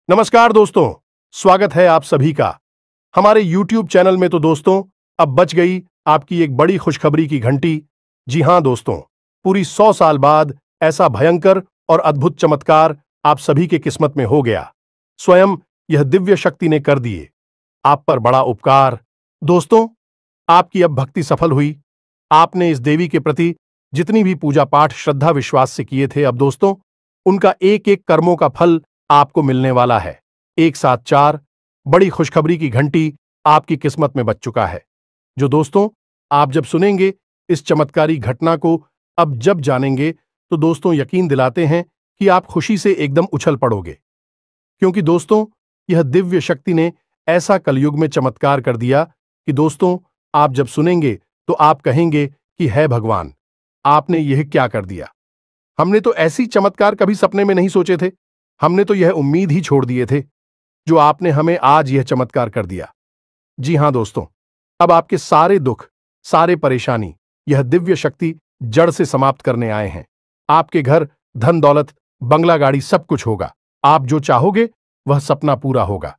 नमस्कार दोस्तों, स्वागत है आप सभी का हमारे YouTube चैनल में। तो दोस्तों, अब बच गई आपकी एक बड़ी खुशखबरी की घंटी। जी हां दोस्तों, पूरी 100 साल बाद ऐसा भयंकर और अद्भुत चमत्कार आप सभी के किस्मत में हो गया। स्वयं यह दिव्य शक्ति ने कर दिए आप पर बड़ा उपकार। दोस्तों, आपकी अब भक्ति सफल हुई। आपने इस देवी के प्रति जितनी भी पूजा पाठ श्रद्धा विश्वास से किए थे, अब दोस्तों उनका एक एक कर्मों का फल आपको मिलने वाला है। एक साथ 4 बड़ी खुशखबरी की घंटी आपकी किस्मत में बज चुका है, जो दोस्तों आप जब सुनेंगे इस चमत्कारी घटना को, अब जब जानेंगे, तो दोस्तों यकीन दिलाते हैं कि आप खुशी से एकदम उछल पड़ोगे। क्योंकि दोस्तों यह दिव्य शक्ति ने ऐसा कलयुग में चमत्कार कर दिया कि दोस्तों आप जब सुनेंगे तो आप कहेंगे कि है भगवान, आपने यह क्या कर दिया। हमने तो ऐसी चमत्कार कभी सपने में नहीं सोचे थे। हमने तो यह उम्मीद ही छोड़ दिए थे, जो आपने हमें आज यह चमत्कार कर दिया। जी हां दोस्तों, अब आपके सारे दुख, सारे परेशानी यह दिव्य शक्ति जड़ से समाप्त करने आए हैं। आपके घर धन दौलत, बंगला गाड़ी सब कुछ होगा। आप जो चाहोगे वह सपना पूरा होगा।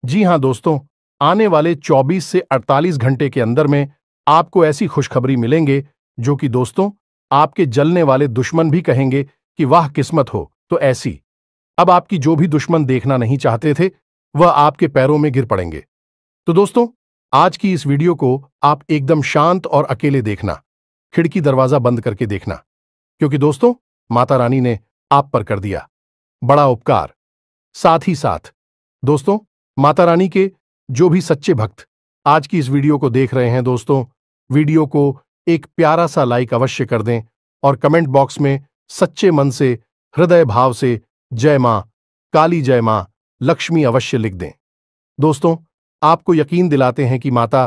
जी हां दोस्तों, आने वाले 24 से 48 घंटे के अंदर में आपको ऐसी खुशखबरी मिलेंगे जो कि दोस्तों आपके जलने वाले दुश्मन भी कहेंगे कि वाह किस्मत हो तो ऐसी। अब आपकी जो भी दुश्मन देखना नहीं चाहते थे, वह आपके पैरों में गिर पड़ेंगे। तो दोस्तों आज की इस वीडियो को आप एकदम शांत और अकेले देखना, खिड़की दरवाजा बंद करके देखना, क्योंकि दोस्तों माता रानी ने आप पर कर दिया बड़ा उपकार। साथ ही साथ दोस्तों माता रानी के जो भी सच्चे भक्त आज की इस वीडियो को देख रहे हैं, दोस्तों वीडियो को एक प्यारा सा लाइक अवश्य कर दें और कमेंट बॉक्स में सच्चे मन से, हृदय भाव से जय मां काली, जय मां लक्ष्मी अवश्य लिख दें। दोस्तों आपको यकीन दिलाते हैं कि माता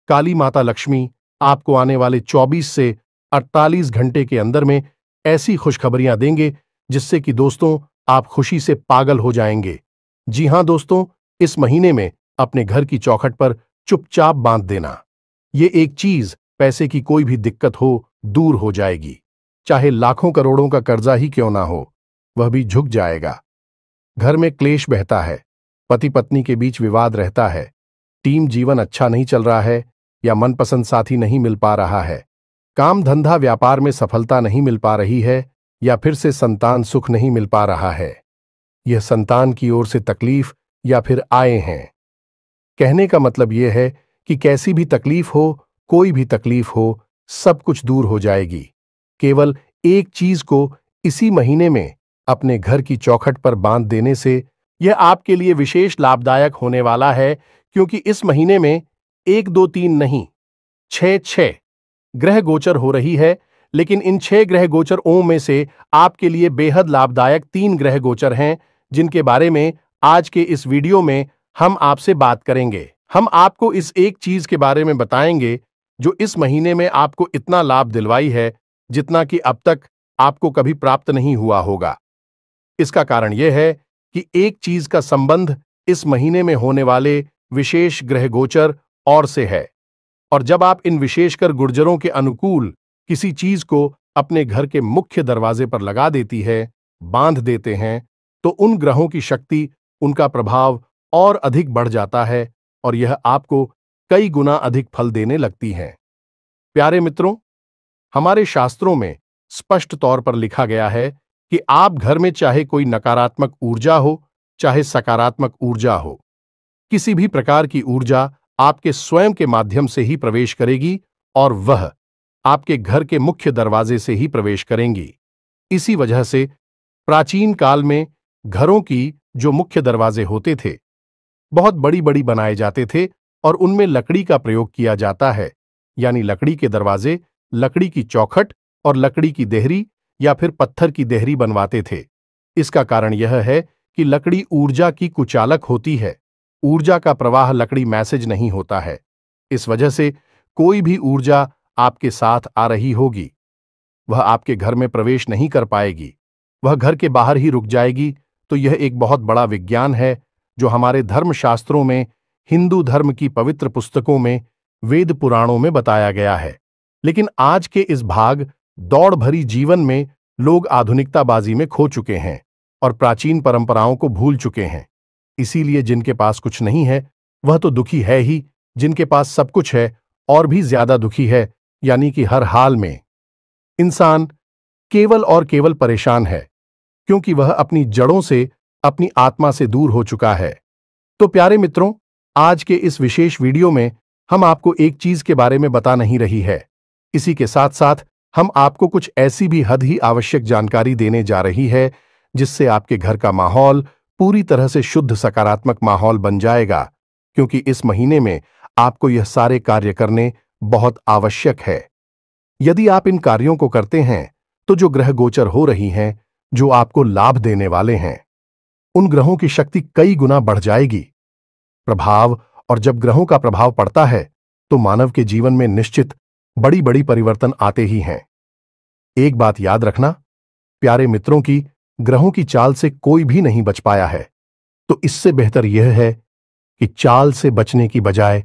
काली, माता लक्ष्मी आपको आने वाले 24 से 48 घंटे के अंदर में ऐसी खुशखबरियां देंगे जिससे कि दोस्तों आप खुशी से पागल हो जाएंगे। जी हां दोस्तों, इस महीने में अपने घर की चौखट पर चुपचाप बांध देना। ये एक चीज, पैसे की कोई भी दिक्कत हो, दूर हो जाएगी। चाहे लाखों करोड़ों का कर्जा ही क्यों ना हो, वह भी झुक जाएगा। घर में क्लेश बहता है, पति पत्नी के बीच विवाद रहता है, टीम जीवन अच्छा नहीं चल रहा है या मनपसंद साथी नहीं मिल पा रहा है, काम धंधा व्यापार में सफलता नहीं मिल पा रही है, या फिर से संतान सुख नहीं मिल पा रहा है। यह संतान की ओर से तकलीफ या फिर आए हैं। कहने का मतलब यह है कि कैसी भी तकलीफ हो, कोई भी तकलीफ हो, सब कुछ दूर हो जाएगी। केवल एक चीज को इसी महीने में अपने घर की चौखट पर बांध देने से यह आपके लिए विशेष लाभदायक होने वाला है, क्योंकि इस महीने में 1 2 3 नहीं, 6 ग्रह गोचर हो रही है। लेकिन इन 6 ग्रह गोचरों में से आपके लिए बेहद लाभदायक 3 ग्रह गोचर हैं, जिनके बारे में आज के इस वीडियो में हम आपसे बात करेंगे। हम आपको इस एक चीज के बारे में बताएंगे जो इस महीने में आपको इतना लाभ दिलवाई है जितना कि अब तक आपको कभी प्राप्त नहीं हुआ होगा। इसका कारण यह है कि एक चीज का संबंध इस महीने में होने वाले विशेष ग्रह गोचर और से है, और जब आप इन विशेषकर गुर्जरों के अनुकूल किसी चीज को अपने घर के मुख्य दरवाजे पर लगा देती है, बांध देते हैं, तो उन ग्रहों की शक्ति, उनका प्रभाव और अधिक बढ़ जाता है और यह आपको कई गुना अधिक फल देने लगती हैं। प्यारे मित्रों, हमारे शास्त्रों में स्पष्ट तौर पर लिखा गया है कि आप घर में चाहे कोई नकारात्मक ऊर्जा हो, चाहे सकारात्मक ऊर्जा हो, किसी भी प्रकार की ऊर्जा आपके स्वयं के माध्यम से ही प्रवेश करेगी और वह आपके घर के मुख्य दरवाजे से ही प्रवेश करेंगी। इसी वजह से प्राचीन काल में घरों की जो मुख्य दरवाजे होते थे, बहुत बड़ी बड़ी बनाए जाते थे और उनमें लकड़ी का प्रयोग किया जाता है, यानी लकड़ी के दरवाजे, लकड़ी की चौखट और लकड़ी की देहरी या फिर पत्थर की देहरी बनवाते थे। इसका कारण यह है कि लकड़ी ऊर्जा की कुचालक होती है। ऊर्जा का प्रवाह लकड़ी मैसेज नहीं होता है। इस वजह से कोई भी ऊर्जा आपके साथ आ रही होगी, वह आपके घर में प्रवेश नहीं कर पाएगी, वह घर के बाहर ही रुक जाएगी। तो यह एक बहुत बड़ा विज्ञान है जो हमारे धर्मशास्त्रों में, हिंदू धर्म की पवित्र पुस्तकों में, वेद पुराणों में बताया गया है। लेकिन आज के इस भाग दौड़ भरी जीवन में लोग आधुनिकताबाजी में खो चुके हैं और प्राचीन परंपराओं को भूल चुके हैं। इसीलिए जिनके पास कुछ नहीं है वह तो दुखी है ही, जिनके पास सब कुछ है और भी ज्यादा दुखी है, यानी कि हर हाल में इंसान केवल और केवल परेशान है, क्योंकि वह अपनी जड़ों से, अपनी आत्मा से दूर हो चुका है। तो प्यारे मित्रों, आज के इस विशेष वीडियो में हम आपको एक चीज के बारे में बता नहीं रही है, इसी के साथ साथ हम आपको कुछ ऐसी भी हद ही आवश्यक जानकारी देने जा रही है जिससे आपके घर का माहौल पूरी तरह से शुद्ध सकारात्मक माहौल बन जाएगा, क्योंकि इस महीने में आपको यह सारे कार्य करने बहुत आवश्यक है। यदि आप इन कार्यों को करते हैं तो जो ग्रह गोचर हो रही हैं, जो आपको लाभ देने वाले हैं, उन ग्रहों की शक्ति कई गुना बढ़ जाएगी। प्रभाव, और जब ग्रहों का प्रभाव पड़ता है तो मानव के जीवन में निश्चित बड़ी बड़ी परिवर्तन आते ही हैं। एक बात याद रखना, प्यारे मित्रों, की ग्रहों की चाल से कोई भी नहीं बच पाया है, तो इससे बेहतर यह है कि चाल से बचने की बजाय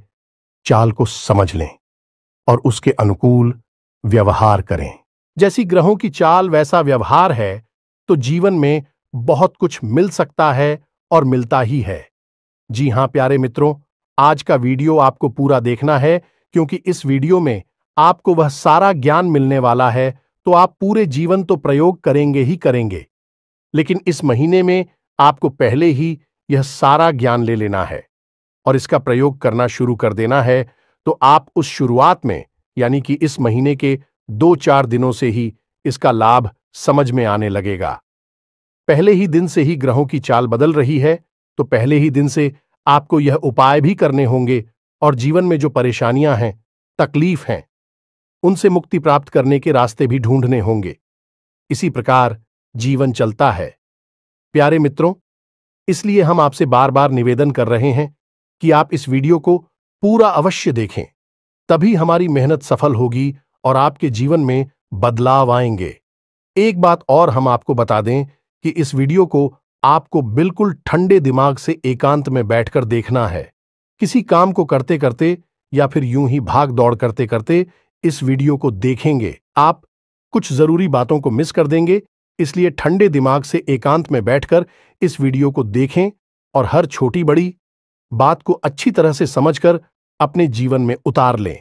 चाल को समझ लें और उसके अनुकूल व्यवहार करें। जैसी ग्रहों की चाल वैसा व्यवहार है, तो जीवन में बहुत कुछ मिल सकता है और मिलता ही है। जी हां प्यारे मित्रों, आज का वीडियो आपको पूरा देखना है, क्योंकि इस वीडियो में आपको वह सारा ज्ञान मिलने वाला है, तो आप पूरे जीवन तो प्रयोग करेंगे ही करेंगे, लेकिन इस महीने में आपको पहले ही यह सारा ज्ञान ले लेना है और इसका प्रयोग करना शुरू कर देना है। तो आप उस शुरुआत में, यानी कि इस महीने के 2-4 दिनों से ही इसका लाभ समझ में आने लगेगा। पहले ही दिन से ही ग्रहों की चाल बदल रही है, तो पहले ही दिन से आपको यह उपाय भी करने होंगे और जीवन में जो परेशानियां हैं, तकलीफ हैं, उनसे मुक्ति प्राप्त करने के रास्ते भी ढूंढने होंगे। इसी प्रकार जीवन चलता है प्यारे मित्रों, इसलिए हम आपसे बार बार निवेदन कर रहे हैं कि आप इस वीडियो को पूरा अवश्य देखें, तभी हमारी मेहनत सफल होगी और आपके जीवन में बदलाव आएंगे। एक बात और हम आपको बता दें कि इस वीडियो को आपको बिल्कुल ठंडे दिमाग से एकांत में बैठकर देखना है। किसी काम को करते करते या फिर यूं ही भाग दौड़ करते करते इस वीडियो को देखेंगे, आप कुछ जरूरी बातों को मिस कर देंगे। इसलिए ठंडे दिमाग से एकांत में बैठकर इस वीडियो को देखें और हर छोटी बड़ी बात को अच्छी तरह से समझकर अपने जीवन में उतार लें।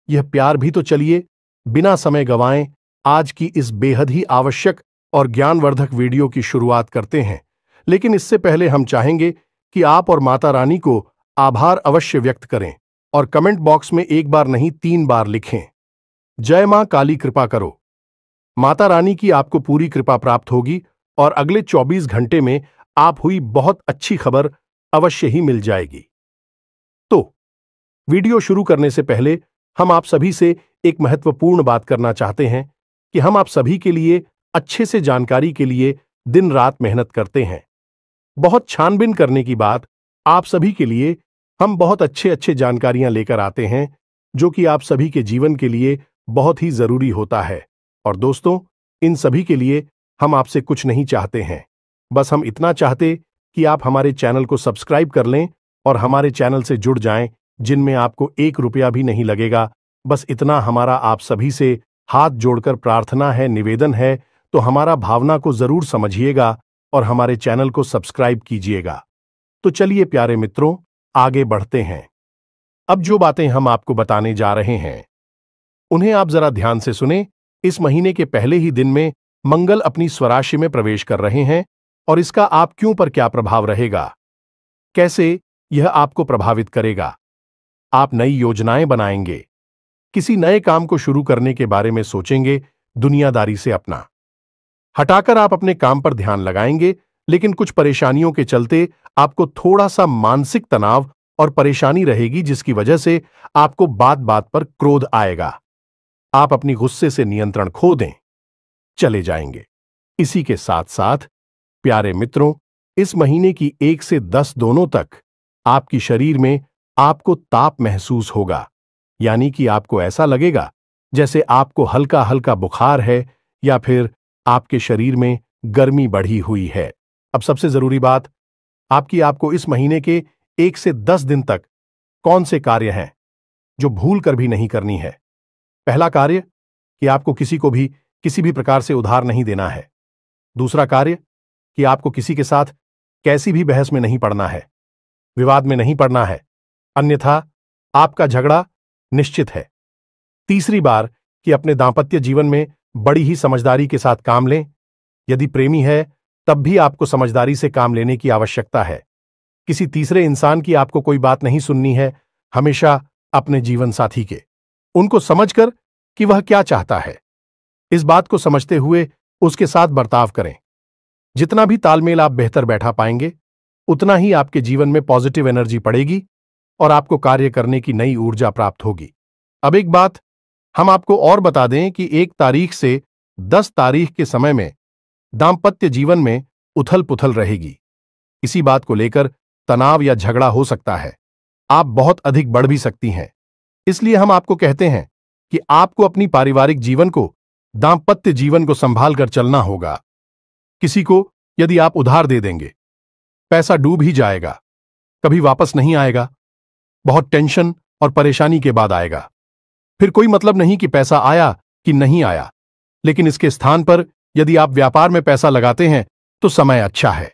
यह प्यार भी तो चलिए बिना समय गंवाएं आज की इस बेहद ही आवश्यक और ज्ञानवर्धक वीडियो की शुरुआत करते हैं। लेकिन इससे पहले हम चाहेंगे कि आप और माता रानी को आभार अवश्य व्यक्त करें और कमेंट बॉक्स में 1 बार नहीं 3 बार लिखें, जय मां काली कृपा करो। माता रानी की आपको पूरी कृपा प्राप्त होगी और अगले 24 घंटे में आप हुई बहुत अच्छी खबर अवश्य ही मिल जाएगी। तो वीडियो शुरू करने से पहले हम आप सभी से एक महत्वपूर्ण बात करना चाहते हैं कि हम आप सभी के लिए अच्छे से जानकारी के लिए दिन रात मेहनत करते हैं। बहुत छानबीन करने की बात, आप सभी के लिए हम बहुत अच्छे जानकारियां लेकर आते हैं, जो कि आप सभी के जीवन के लिए बहुत ही जरूरी होता है। और दोस्तों, इन सभी के लिए हम आपसे कुछ नहीं चाहते हैं, बस हम इतना चाहते कि आप हमारे चैनल को सब्सक्राइब कर लें और हमारे चैनल से जुड़ जाएं, जिनमें आपको 1 रुपया भी नहीं लगेगा। बस इतना हमारा आप सभी से हाथ जोड़कर प्रार्थना है, निवेदन है। तो हमारा भावना को जरूर समझिएगा और हमारे चैनल को सब्सक्राइब कीजिएगा। तो चलिए प्यारे मित्रों, आगे बढ़ते हैं। अब जो बातें हम आपको बताने जा रहे हैं, उन्हें आप जरा ध्यान से सुने। इस महीने के पहले ही दिन में मंगल अपनी स्वराशि में प्रवेश कर रहे हैं और इसका आप क्यों पर क्या प्रभाव रहेगा, कैसे यह आपको प्रभावित करेगा। आप नई योजनाएं बनाएंगे, किसी नए काम को शुरू करने के बारे में सोचेंगे, दुनियादारी से अपना हटाकर आप अपने काम पर ध्यान लगाएंगे। लेकिन कुछ परेशानियों के चलते आपको थोड़ा सा मानसिक तनाव और परेशानी रहेगी, जिसकी वजह से आपको बात बात पर क्रोध आएगा। आप अपनी गुस्से से नियंत्रण खो दें, चले जाएंगे। इसी के साथ साथ प्यारे मित्रों, इस महीने की 1 से 10 दोनों तक आपकी शरीर में आपको ताप महसूस होगा, यानी कि आपको ऐसा लगेगा जैसे आपको हल्का हल्का बुखार है या फिर आपके शरीर में गर्मी बढ़ी हुई है। अब सबसे जरूरी बात, आपको इस महीने के 1 से 10 दिन तक कौन से कार्य हैं जो भूल कर भी नहीं करनी है। पहला कार्य कि आपको किसी को भी किसी भी प्रकार से उधार नहीं देना है। दूसरा कार्य कि आपको किसी के साथ कैसी भी बहस में नहीं पड़ना है, विवाद में नहीं पड़ना है, अन्यथा आपका झगड़ा निश्चित है। तीसरी बार कि अपने दांपत्य जीवन में बड़ी ही समझदारी के साथ काम लें। यदि प्रेमी है तब भी आपको समझदारी से काम लेने की आवश्यकता है। किसी तीसरे इंसान की आपको कोई बात नहीं सुननी है, हमेशा अपने जीवन साथी के, उनको समझकर कि वह क्या चाहता है, इस बात को समझते हुए उसके साथ बर्ताव करें। जितना भी तालमेल आप बेहतर बैठा पाएंगे, उतना ही आपके जीवन में पॉजिटिव एनर्जी पड़ेगी और आपको कार्य करने की नई ऊर्जा प्राप्त होगी। अब एक बात हम आपको और बता दें कि 1 तारीख से 10 तारीख के समय में दांपत्य जीवन में उथल पुथल रहेगी। इसी बात को लेकर तनाव या झगड़ा हो सकता है, आप बहुत अधिक बढ़ भी सकती हैं। इसलिए हम आपको कहते हैं कि आपको अपनी पारिवारिक जीवन को, दांपत्य जीवन को संभाल कर चलना होगा। किसी को यदि आप उधार दे देंगे, पैसा डूब ही जाएगा, कभी वापस नहीं आएगा, बहुत टेंशन और परेशानी के बाद आएगा। फिर कोई मतलब नहीं कि पैसा आया कि नहीं आया, लेकिन इसके स्थान पर यदि आप व्यापार में पैसा लगाते हैं तो समय अच्छा है,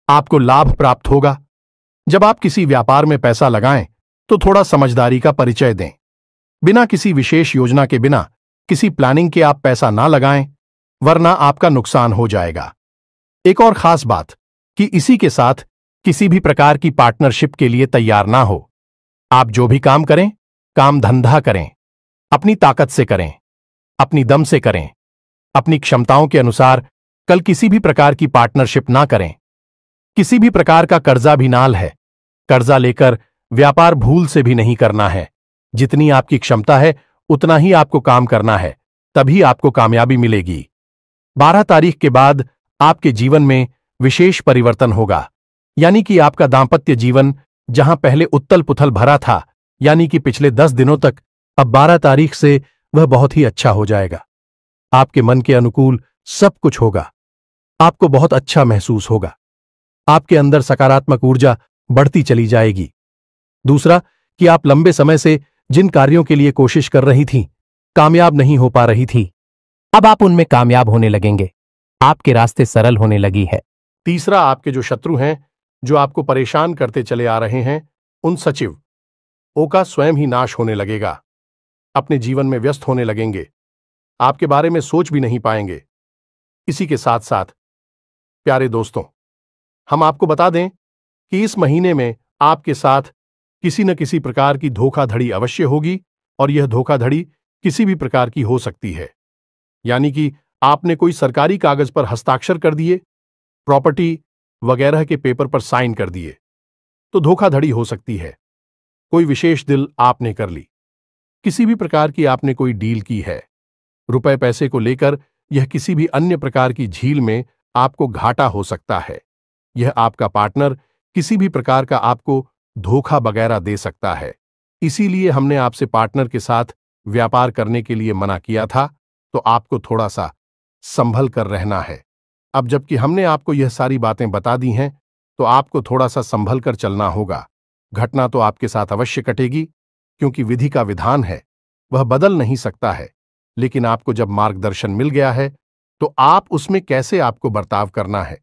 आपको लाभ प्राप्त होगा। जब आप किसी व्यापार में पैसा लगाएं तो थोड़ा समझदारी का परिचय दें। बिना किसी विशेष योजना के, बिना किसी प्लानिंग के आप पैसा ना लगाएं, वरना आपका नुकसान हो जाएगा। एक और खास बात कि इसी के साथ किसी भी प्रकार की पार्टनरशिप के लिए तैयार ना हो। आप जो भी काम करें, काम धंधा करें, अपनी ताकत से करें, अपनी दम से करें, अपनी क्षमताओं के अनुसार। कल किसी भी प्रकार की पार्टनरशिप ना करें। किसी भी प्रकार का कर्जा भी नाल है। कर्जा लेकर व्यापार भूल से भी नहीं करना है। जितनी आपकी क्षमता है उतना ही आपको काम करना है, तभी आपको कामयाबी मिलेगी। 12 तारीख के बाद आपके जीवन में विशेष परिवर्तन होगा, यानी कि आपका दांपत्य जीवन जहां पहले उत्तल पुथल भरा था, यानी कि पिछले 10 दिनों तक, अब 12 तारीख से वह बहुत ही अच्छा हो जाएगा। आपके मन के अनुकूल सब कुछ होगा, आपको बहुत अच्छा महसूस होगा, आपके अंदर सकारात्मक ऊर्जा बढ़ती चली जाएगी। दूसरा कि आप लंबे समय से जिन कार्यों के लिए कोशिश कर रही थीं, कामयाब नहीं हो पा रही थी, अब आप उनमें कामयाब होने लगेंगे, आपके रास्ते सरल होने लगी है। तीसरा, आपके जो शत्रु हैं, जो आपको परेशान करते चले आ रहे हैं, उन सचिवों का स्वयं ही नाश होने लगेगा, अपने जीवन में व्यस्त होने लगेंगे, आपके बारे में सोच भी नहीं पाएंगे। इसी के साथ साथ प्यारे दोस्तों, हम आपको बता दें कि इस महीने में आपके साथ किसी न किसी प्रकार की धोखाधड़ी अवश्य होगी, और यह धोखाधड़ी किसी भी प्रकार की हो सकती है। यानी कि आपने कोई सरकारी कागज पर हस्ताक्षर कर दिए, प्रॉपर्टी वगैरह के पेपर पर साइन कर दिए, तो धोखाधड़ी हो सकती है। कोई विशेष डील आपने कर ली, किसी भी प्रकार की आपने कोई डील की है, रुपए पैसे को लेकर यह किसी भी अन्य प्रकार की झील में आपको घाटा हो सकता है। यह आपका पार्टनर किसी भी प्रकार का आपको धोखा वगैरह दे सकता है। इसीलिए हमने आपसे पार्टनर के साथ व्यापार करने के लिए मना किया था, तो आपको थोड़ा सा संभल कर रहना है। अब जबकि हमने आपको यह सारी बातें बता दी हैं, तो आपको थोड़ा सा संभल कर चलना होगा। घटना तो आपके साथ अवश्य कटेगी, क्योंकि विधि का विधान है, वह बदल नहीं सकता है। लेकिन आपको जब मार्गदर्शन मिल गया है, तो आप उसमें कैसे आपको बर्ताव करना है,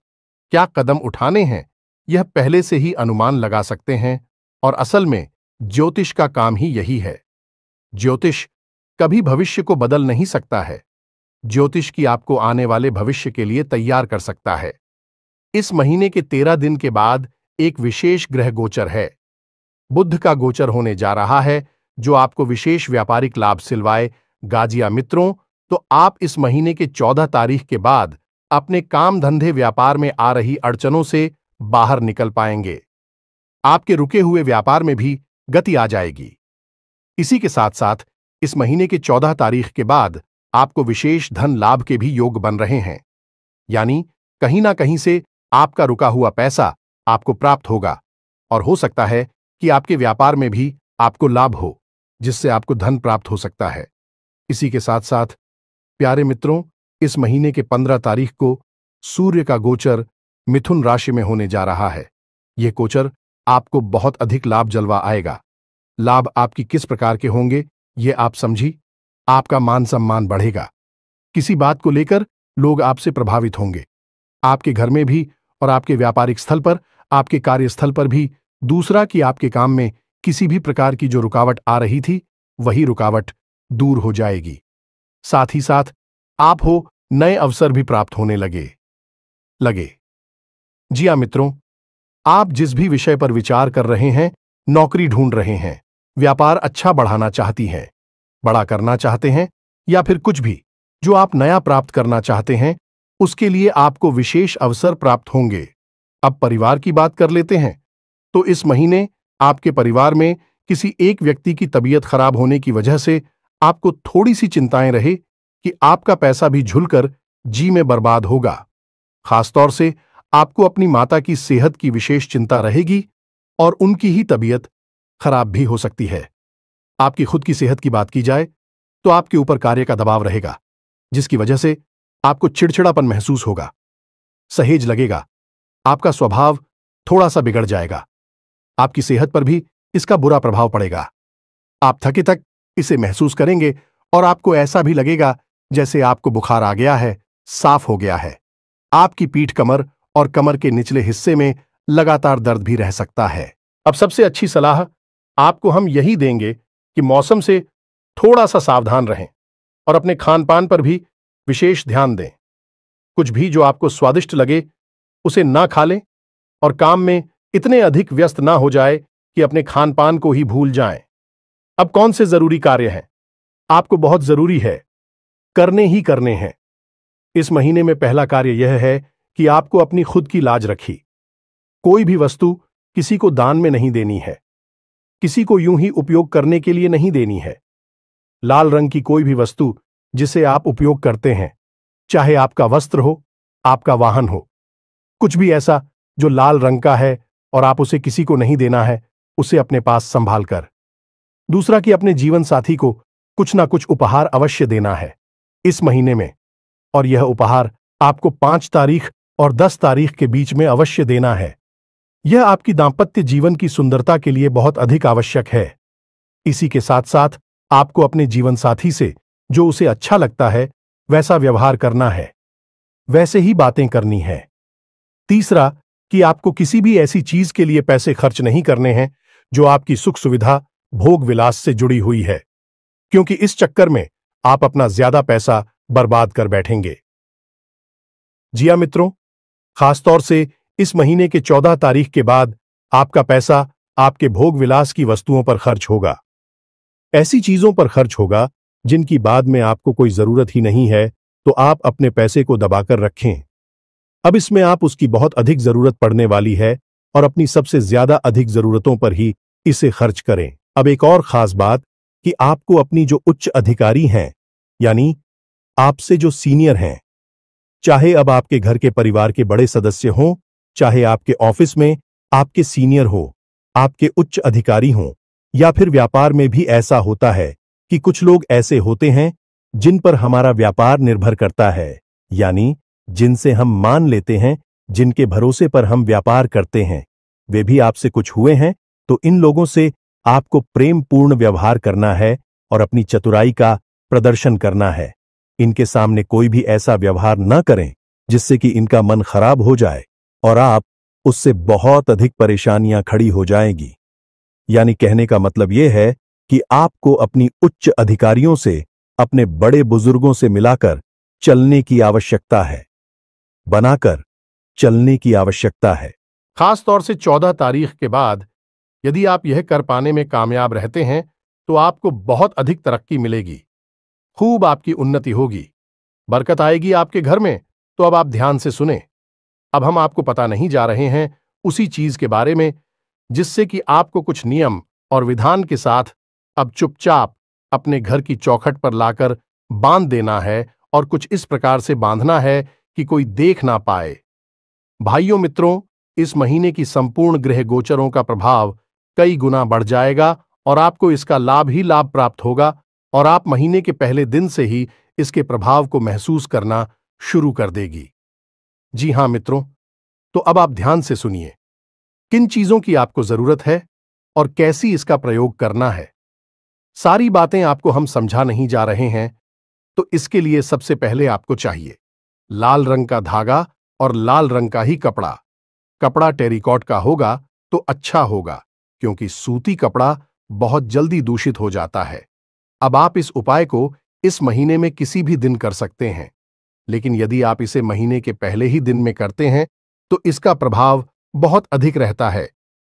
क्या कदम उठाने हैं, यह पहले से ही अनुमान लगा सकते हैं। और असल में ज्योतिष का काम ही यही है। ज्योतिष कभी भविष्य को बदल नहीं सकता है, ज्योतिष की आपको आने वाले भविष्य के लिए तैयार कर सकता है। इस महीने के 13 दिन के बाद एक विशेष ग्रह गोचर है, बुध का गोचर होने जा रहा है, जो आपको विशेष व्यापारिक लाभ सिलवाए। गाजिया मित्रों, तो आप इस महीने के 14 तारीख के बाद अपने काम धंधे व्यापार में आ रही अड़चनों से बाहर निकल पाएंगे। आपके रुके हुए व्यापार में भी गति आ जाएगी। इसी के साथ साथ इस महीने के 14 तारीख के बाद आपको विशेष धन लाभ के भी योग बन रहे हैं, यानी कहीं ना कहीं से आपका रुका हुआ पैसा आपको प्राप्त होगा, और हो सकता है कि आपके व्यापार में भी आपको लाभ हो, जिससे आपको धन प्राप्त हो सकता है। इसी के साथ साथ प्यारे मित्रों, इस महीने के 15 तारीख को सूर्य का गोचर मिथुन राशि में होने जा रहा है। यह गोचर आपको बहुत अधिक लाभ जलवा आएगा। लाभ आपकी किस प्रकार के होंगे, ये आप समझी। आपका मान सम्मान बढ़ेगा, किसी बात को लेकर लोग आपसे प्रभावित होंगे। आपके घर में भी और आपके व्यापारिक स्थल पर आपके कार्यस्थल पर भी दूसरा कि आपके काम में किसी भी प्रकार की जो रुकावट आ रही थी वही रुकावट दूर हो जाएगी। साथ ही साथ आप हो नए अवसर भी प्राप्त होने लगे। जी हाँ मित्रों, आप जिस भी विषय पर विचार कर रहे हैं, नौकरी ढूंढ रहे हैं, व्यापार अच्छा बढ़ाना चाहती हैं, बड़ा करना चाहते हैं या फिर कुछ भी जो आप नया प्राप्त करना चाहते हैं, उसके लिए आपको विशेष अवसर प्राप्त होंगे। अब परिवार की बात कर लेते हैं तो इस महीने आपके परिवार में किसी एक व्यक्ति की तबीयत खराब होने की वजह से आपको थोड़ी सी चिंताएं रहे कि आपका पैसा भी झुलकर जी में बर्बाद होगा। खासतौर से आपको अपनी माता की सेहत की विशेष चिंता रहेगी और उनकी ही तबीयत खराब भी हो सकती है। आपकी खुद की सेहत की बात की जाए तो आपके ऊपर कार्य का दबाव रहेगा, जिसकी वजह से आपको चिड़चिड़ापन महसूस होगा, सहेज लगेगा, आपका स्वभाव थोड़ा सा बिगड़ जाएगा, आपकी सेहत पर भी इसका बुरा प्रभाव पड़ेगा। आप थके थक इसे महसूस करेंगे और आपको ऐसा भी लगेगा जैसे आपको बुखार आ गया है, साफ हो गया है। आपकी पीठ, कमर और कमर के निचले हिस्से में लगातार दर्द भी रह सकता है। अब सबसे अच्छी सलाह आपको हम यही देंगे कि मौसम से थोड़ा सा सावधान रहें और अपने खान पान पर भी विशेष ध्यान दें। कुछ भी जो आपको स्वादिष्ट लगे उसे ना खा लें और काम में इतने अधिक व्यस्त ना हो जाए कि अपने खान पान को ही भूल जाएं। अब कौन से जरूरी कार्य हैं आपको बहुत जरूरी है करने ही करने हैं। इस महीने में पहला कार्य यह है कि आपको अपनी खुद की लाज रखी। कोई भी वस्तु किसी को दान में नहीं देनी है, किसी को यूं ही उपयोग करने के लिए नहीं देनी है। लाल रंग की कोई भी वस्तु जिसे आप उपयोग करते हैं, चाहे आपका वस्त्र हो, आपका वाहन हो, कुछ भी ऐसा जो लाल रंग का है और आप उसे किसी को नहीं देना है, उसे अपने पास संभाल कर। दूसरा कि अपने जीवन साथी को कुछ ना कुछ उपहार अवश्य देना है इस महीने में, और यह उपहार आपको 5 तारीख और 10 तारीख के बीच में अवश्य देना है। यह आपकी दांपत्य जीवन की सुंदरता के लिए बहुत अधिक आवश्यक है। इसी के साथ साथ आपको अपने जीवन साथी से जो उसे अच्छा लगता है वैसा व्यवहार करना है, वैसे ही बातें करनी है। तीसरा कि आपको किसी भी ऐसी चीज के लिए पैसे खर्च नहीं करने हैं जो आपकी सुख सुविधा, भोग विलास से जुड़ी हुई है, क्योंकि इस चक्कर में आप अपना ज्यादा पैसा बर्बाद कर बैठेंगे। जी हां मित्रों, खासतौर से इस महीने के 14 तारीख के बाद आपका पैसा आपके भोग विलास की वस्तुओं पर खर्च होगा। ऐसी चीजों पर खर्च होगा जिनकी बाद में आपको कोई जरूरत ही नहीं है, तो आप अपने पैसे को दबाकर रखें। अब इसमें आप उसकी बहुत अधिक जरूरत पड़ने वाली है और अपनी सबसे ज्यादा अधिक जरूरतों पर ही इसे खर्च करें। अब एक और खास बात कि आपको अपनी जो उच्च अधिकारी हैं, यानी आपसे जो सीनियर हैं, चाहे अब आपके घर के परिवार के बड़े सदस्य हों, चाहे आपके ऑफिस में आपके सीनियर हो, आपके उच्च अधिकारी हों, या फिर व्यापार में भी ऐसा होता है कि कुछ लोग ऐसे होते हैं जिन पर हमारा व्यापार निर्भर करता है, यानी जिनसे हम मान लेते हैं, जिनके भरोसे पर हम व्यापार करते हैं, वे भी आपसे कुछ हुए हैं, तो इन लोगों से आपको प्रेम पूर्ण व्यवहार करना है और अपनी चतुराई का प्रदर्शन करना है। इनके सामने कोई भी ऐसा व्यवहार न करें जिससे कि इनका मन खराब हो जाए और आप उससे बहुत अधिक परेशानियां खड़ी हो जाएंगी। यानी कहने का मतलब यह है कि आपको अपनी उच्च अधिकारियों से, अपने बड़े बुजुर्गों से मिलाकर चलने की आवश्यकता है, बनाकर चलने की आवश्यकता है। खास तौर से 14 तारीख के बाद यदि आप यह कर पाने में कामयाब रहते हैं तो आपको बहुत अधिक तरक्की मिलेगी, खूब आपकी उन्नति होगी, बरकत आएगी आपके घर में। तो अब आप ध्यान से सुने। अब हम आपको पता नहीं जा रहे हैं उसी चीज के बारे में जिससे कि आपको कुछ नियम और विधान के साथ अब चुपचाप अपने घर की चौखट पर लाकर बांध देना है, और कुछ इस प्रकार से बांधना है कि कोई देख ना पाए। भाइयों मित्रों, इस महीने की संपूर्ण ग्रह गोचरों का प्रभाव कई गुना बढ़ जाएगा और आपको इसका लाभ ही लाभ प्राप्त होगा, और आप महीने के पहले दिन से ही इसके प्रभाव को महसूस करना शुरू कर देगी। जी हां मित्रों, तो अब आप ध्यान से सुनिए किन चीजों की आपको जरूरत है और कैसी इसका प्रयोग करना है। सारी बातें आपको हम समझा नहीं जा रहे हैं, तो इसके लिए सबसे पहले आपको चाहिए लाल रंग का धागा और लाल रंग का ही कपड़ा। कपड़ा टेरिकॉट का होगा तो अच्छा होगा, क्योंकि सूती कपड़ा बहुत जल्दी दूषित हो जाता है। अब आप इस उपाय को इस महीने में किसी भी दिन कर सकते हैं, लेकिन यदि आप इसे महीने के पहले ही दिन में करते हैं तो इसका प्रभाव बहुत अधिक रहता है,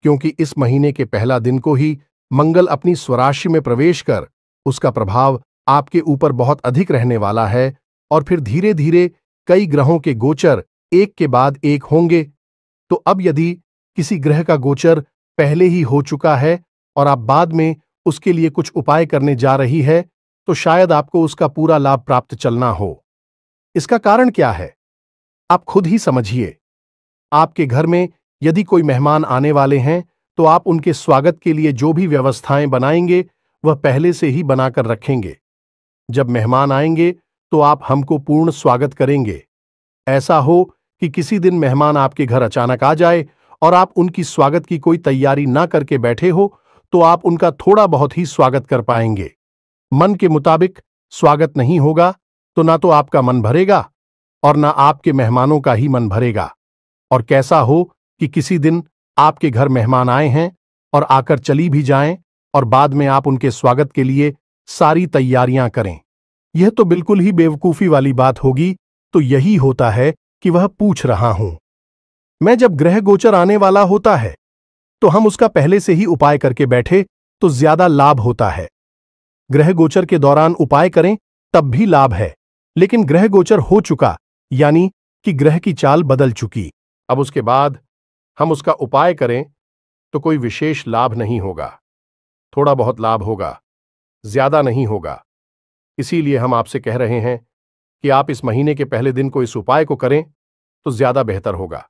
क्योंकि इस महीने के पहला दिन को ही मंगल अपनी स्वराशि में प्रवेश कर उसका प्रभाव आपके ऊपर बहुत अधिक रहने वाला है, और फिर धीरे धीरे कई ग्रहों के गोचर एक के बाद एक होंगे। तो अब यदि किसी ग्रह का गोचर पहले ही हो चुका है और आप बाद में उसके लिए कुछ उपाय करने जा रही है, तो शायद आपको उसका पूरा लाभ प्राप्त चलना हो। इसका कारण क्या है, आप खुद ही समझिए। आपके घर में यदि कोई मेहमान आने वाले हैं तो आप उनके स्वागत के लिए जो भी व्यवस्थाएं बनाएंगे वह पहले से ही बनाकर रखेंगे। जब मेहमान आएंगे तो आप हमको पूर्ण स्वागत करेंगे। ऐसा हो कि किसी दिन मेहमान आपके घर अचानक आ जाए और आप उनकी स्वागत की कोई तैयारी ना करके बैठे हो, तो आप उनका थोड़ा बहुत ही स्वागत कर पाएंगे। मन के मुताबिक स्वागत नहीं होगा तो ना तो आपका मन भरेगा और ना आपके मेहमानों का ही मन भरेगा। और कैसा हो कि किसी दिन आपके घर मेहमान आए हैं और आकर चली भी जाएं और बाद में आप उनके स्वागत के लिए सारी तैयारियां करें। यह तो बिल्कुल ही बेवकूफी वाली बात होगी। तो यही होता है कि वह पूछ रहा हूं मैं, जब ग्रह गोचर आने वाला होता है तो हम उसका पहले से ही उपाय करके बैठे तो ज्यादा लाभ होता है। ग्रह गोचर के दौरान उपाय करें तब भी लाभ है, लेकिन ग्रह गोचर हो चुका यानी कि ग्रह की चाल बदल चुकी, अब उसके बाद हम उसका उपाय करें तो कोई विशेष लाभ नहीं होगा। थोड़ा बहुत लाभ होगा, ज्यादा नहीं होगा। इसीलिए हम आपसे कह रहे हैं कि आप इस महीने के पहले दिन को इस उपाय को करें तो ज्यादा बेहतर होगा।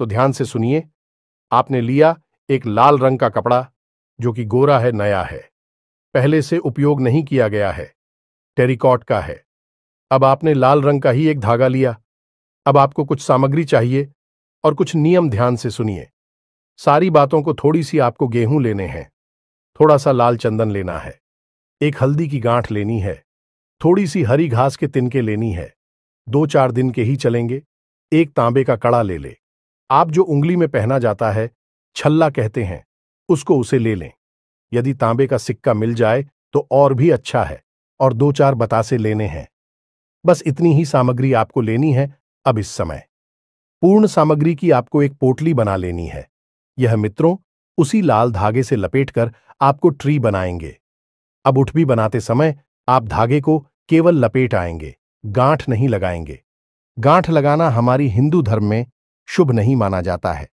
तो ध्यान से सुनिए। आपने लिया एक लाल रंग का कपड़ा जो कि गोरा है, नया है, पहले से उपयोग नहीं किया गया है, टेरिकॉट का है। अब आपने लाल रंग का ही एक धागा लिया। अब आपको कुछ सामग्री चाहिए और कुछ नियम ध्यान से सुनिए। सारी बातों को थोड़ी सी आपको गेहूं लेने हैं, थोड़ा सा लाल चंदन लेना है, एक हल्दी की गांठ लेनी है, थोड़ी सी हरी घास के तिनके लेनी है, 2-4 दिन के ही चलेंगे। एक तांबे का कड़ा ले ले। आप जो उंगली में पहना जाता है, छल्ला कहते हैं, उसको उसे ले लें। यदि तांबे का सिक्का मिल जाए तो और भी अच्छा है, और 2-4 बतासे लेने हैं। बस इतनी ही सामग्री आपको लेनी है। अब इस समय पूर्ण सामग्री की आपको एक पोटली बना लेनी है। यह मित्रों उसी लाल धागे से लपेटकर आपको ट्री बनाएंगे। अब उठबी बनाते समय आप धागे को केवल लपेट आएंगे, गांठ नहीं लगाएंगे। गांठ लगाना हमारी हिंदू धर्म में शुभ नहीं माना जाता है।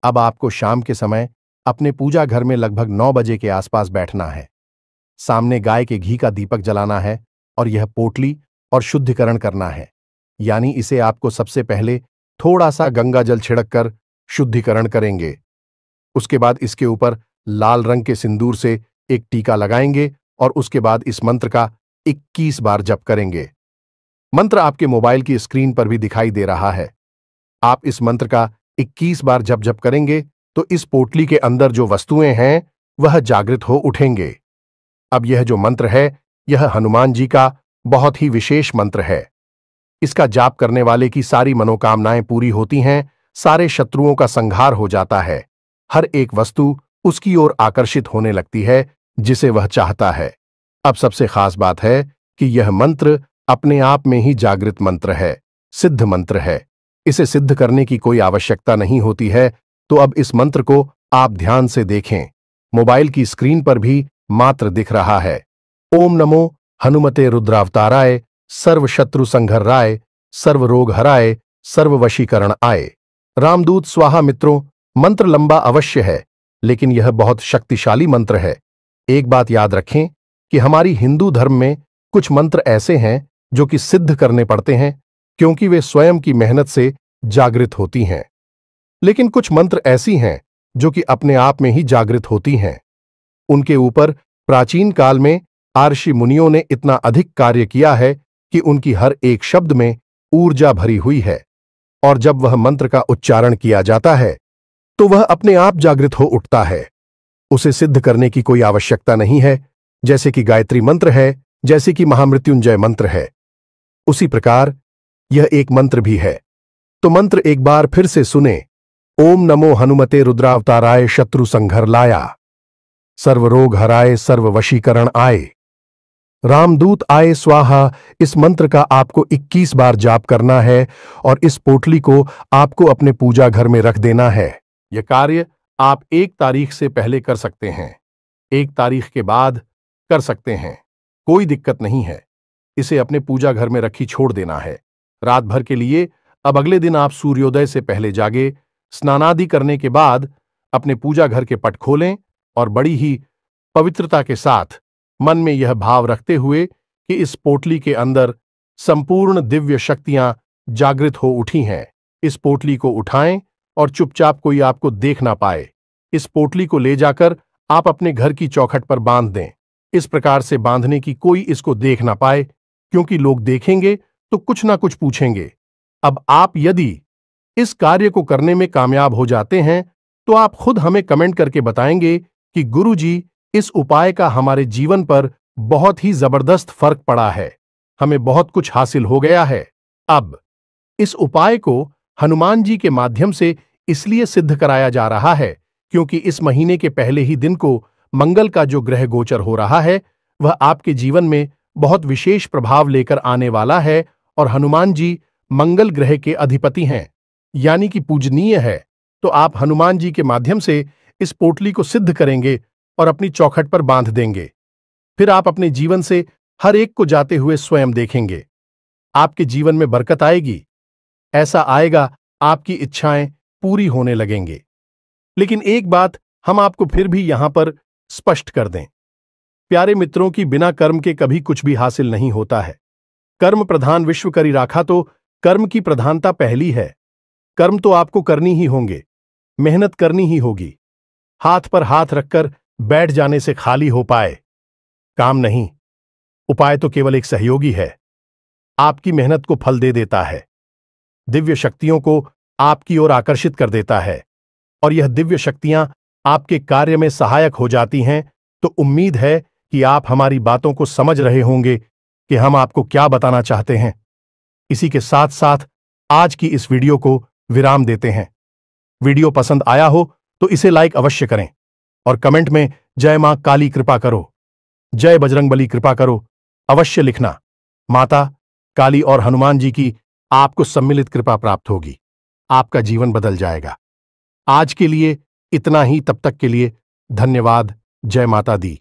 अब आपको शाम के समय अपने पूजा घर में लगभग 9 बजे के आसपास बैठना है। सामने गाय के घी का दीपक जलाना है और यह पोटली और शुद्धिकरण करना है, यानी इसे आपको सबसे पहले थोड़ा सा गंगा जल छिड़क कर शुद्धिकरण करेंगे। उसके बाद इसके ऊपर लाल रंग के सिंदूर से एक टीका लगाएंगे और उसके बाद इस मंत्र का 21 बार जप करेंगे। मंत्र आपके मोबाइल की स्क्रीन पर भी दिखाई दे रहा है। आप इस मंत्र का 21 बार जप करेंगे तो इस पोटली के अंदर जो वस्तुएं हैं वह जागृत हो उठेंगे। अब यह जो मंत्र है यह हनुमान जी का बहुत ही विशेष मंत्र है। इसका जाप करने वाले की सारी मनोकामनाएं पूरी होती हैं, सारे शत्रुओं का संहार हो जाता है, हर एक वस्तु उसकी ओर आकर्षित होने लगती है जिसे वह चाहता है। अब सबसे खास बात है कि यह मंत्र अपने आप में ही जागृत मंत्र है, सिद्ध मंत्र है। इसे सिद्ध करने की कोई आवश्यकता नहीं होती है। तो अब इस मंत्र को आप ध्यान से देखें। मोबाइल की स्क्रीन पर भी मात्र दिख रहा है। ओम नमो हनुमते रुद्रावताराय, सर्व शत्रु संघर्राय, सर्व रोग हराय, सर्व वशीकरण आए। रामदूत स्वाहा। मित्रों, मंत्र लंबा अवश्य है, लेकिन यह बहुत शक्तिशाली मंत्र है। एक बात याद रखें कि हमारी हिंदू धर्म में कुछ मंत्र ऐसे हैं जो कि सिद्ध करने पड़ते हैं, क्योंकि वे स्वयं की मेहनत से जागृत होती हैं। लेकिन कुछ मंत्र ऐसी हैं जो कि अपने आप में ही जागृत होती हैं। उनके ऊपर प्राचीन काल में आर्षि मुनियों ने इतना अधिक कार्य किया है कि उनकी हर एक शब्द में ऊर्जा भरी हुई है, और जब वह मंत्र का उच्चारण किया जाता है तो वह अपने आप जागृत हो उठता है। उसे सिद्ध करने की कोई आवश्यकता नहीं है। जैसे कि गायत्री मंत्र है, जैसे कि महामृत्युंजय मंत्र है, उसी प्रकार यह एक मंत्र भी है। तो मंत्र एक बार फिर से सुने। ओम नमो हनुमते रुद्रावताराय शत्रु संघर लाया, सर्वरोग हराए सर्व वशीकरण आए, रामदूत आए स्वाहा। इस मंत्र का आपको 21 बार जाप करना है और इस पोटली को आपको अपने पूजा घर में रख देना है। यह कार्य आप 1 तारीख से पहले कर सकते हैं, 1 तारीख के बाद कर सकते हैं, कोई दिक्कत नहीं है। इसे अपने पूजा घर में रखी छोड़ देना है रात भर के लिए। अब अगले दिन आप सूर्योदय से पहले जागे, स्नानादि करने के बाद अपने पूजा घर के पट खोलें और बड़ी ही पवित्रता के साथ मन में यह भाव रखते हुए कि इस पोटली के अंदर संपूर्ण दिव्य शक्तियां जागृत हो उठी हैं, इस पोटली को उठाएं और चुपचाप कोई आपको देख ना पाए। इस पोटली को ले जाकर आप अपने घर की चौखट पर बांध दें। इस प्रकार से बांधने की कोई इसको देख ना पाए, क्योंकि लोग देखेंगे तो कुछ ना कुछ पूछेंगे। अब आप यदि इस कार्य को करने में कामयाब हो जाते हैं तो आप खुद हमें कमेंट करके बताएंगे कि गुरुजी, इस उपाय का हमारे जीवन पर बहुत ही जबरदस्त फर्क पड़ा है, हमें बहुत कुछ हासिल हो गया है। अब इस उपाय को हनुमान जी के माध्यम से इसलिए सिद्ध कराया जा रहा है क्योंकि इस महीने के पहले ही दिन को मंगल का जो ग्रह गोचर हो रहा है वह आपके जीवन में बहुत विशेष प्रभाव लेकर आने वाला है और हनुमान जी मंगल ग्रह के अधिपति हैं, यानी कि पूजनीय है। तो आप हनुमान जी के माध्यम से इस पोटली को सिद्ध करेंगे और अपनी चौखट पर बांध देंगे। फिर आप अपने जीवन से हर एक को जाते हुए स्वयं देखेंगे। आपके जीवन में बरकत आएगी, ऐसा आएगा आपकी इच्छाएं पूरी होने लगेंगे। लेकिन एक बात हम आपको फिर भी यहां पर स्पष्ट कर दें, प्यारे मित्रों की बिना कर्म के कभी कुछ भी हासिल नहीं होता है। कर्म प्रधान विश्व करी राखा, तो कर्म की प्रधानता पहली है। कर्म तो आपको करनी ही होंगे, मेहनत करनी ही होगी। हाथ पर हाथ रखकर बैठ जाने से खाली हो पाए काम नहीं। उपाय तो केवल एक सहयोगी है, आपकी मेहनत को फल दे देता है, दिव्य शक्तियों को आपकी ओर आकर्षित कर देता है और यह दिव्य शक्तियां आपके कार्य में सहायक हो जाती हैं। तो उम्मीद है कि आप हमारी बातों को समझ रहे होंगे कि हम आपको क्या बताना चाहते हैं। इसी के साथ साथ आज की इस वीडियो को विराम देते हैं। वीडियो पसंद आया हो तो इसे लाइक अवश्य करें और कमेंट में जय मां काली कृपा करो, जय बजरंगबली कृपा करो अवश्य लिखना। माता काली और हनुमान जी की आपको सम्मिलित कृपा प्राप्त होगी, आपका जीवन बदल जाएगा। आज के लिए इतना ही, तब तक के लिए धन्यवाद। जय माता दी।